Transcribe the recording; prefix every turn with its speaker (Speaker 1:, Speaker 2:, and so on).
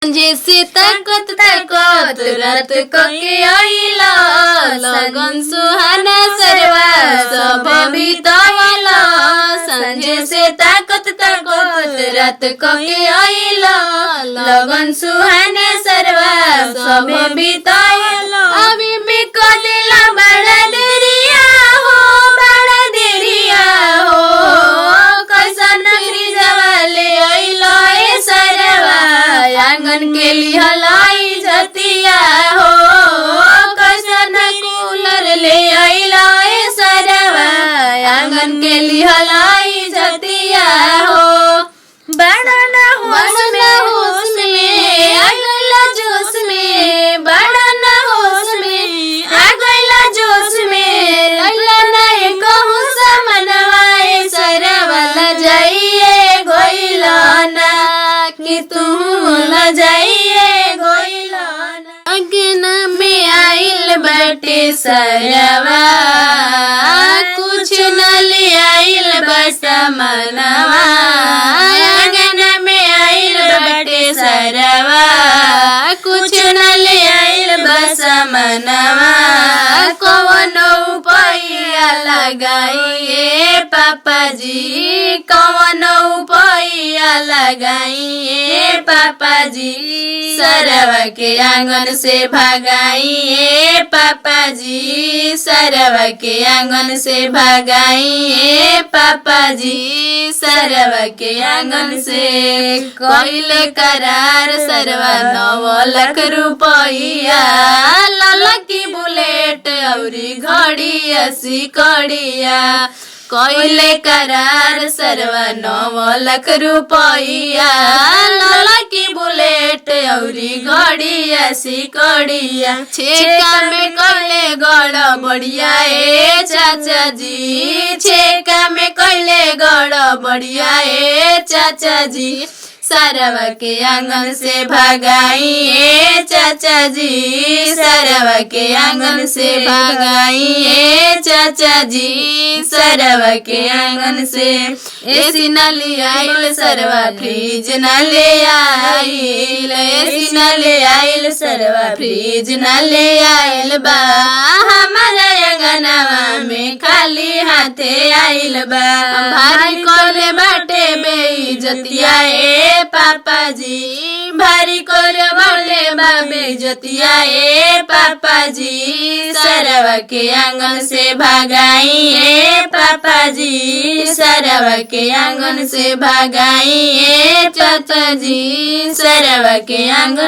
Speaker 1: संझे से ताकत ताकत रात कके आइला लगन सुहाना सरवा सब बितावला संझे से ताकत ताकत रात कके आइला लगन सुहाना सरवा सब बितावला अभी भी कदिला बड़ा देरिया हो कैसा नगरी जवाले आइला ए सरवा आंगन के लिहलाई जतिया हो कैसा न कूलर ले आइला ए सरवा आंगन के लिहलाई जतिया हो बड़ा ना होश में आगला जोश में बड़ा ना होश में आगला जोश में लगला ना कहूँ समनवाए सरवा ल जाइए गोइला ना कि तू ल जाइए गोइला ना अगना में आइल बाटे सरवा कुछ न ले आइल बसा मनवा अगना में आइल बाटे सरवा कुछ न ले आइल बसा मनवा कौनो उपाया लगाइए पापा जी कौनो उपाया लगाइए पापा जी सरवा के आंगन से भगाइए पापा जी सरवा के आंगन से भगाइए पापा जी सरवा के आंगन से कइले करार सरवा 9 लाख रुपया लाला की बुलेट औरी घड़ी 80 कड़िया कइले करार सरवा 9 लाख रुपया लाला की बुलेट औरी घड़ी 80 कड़िया छेका में कइले गड़बड़िया ए चाचा जी छेका में कइले गड़बड़िया ए चाचा जी सरवा के आंगन से भगाइए चाचा जी सरवा के आंगन से भगाइए चाचा जी सरवा के आंगन से एसी न ले आइल सरवा फ्रिज न ले आइल एसी न ले आइल सरवा फ्रिज न ले आइल बा हमारा अंगनवा में खाली हाथे आइल बा भारी कोले बाटे बेइज्जतिया ए पापा जी भारी कोले बोले बाबे जतिया ए पापा जी सरवा के आंगन से भगाइए पापा जी सरवा के आंगन से भगाइए चाचा जी सरवा के आंगन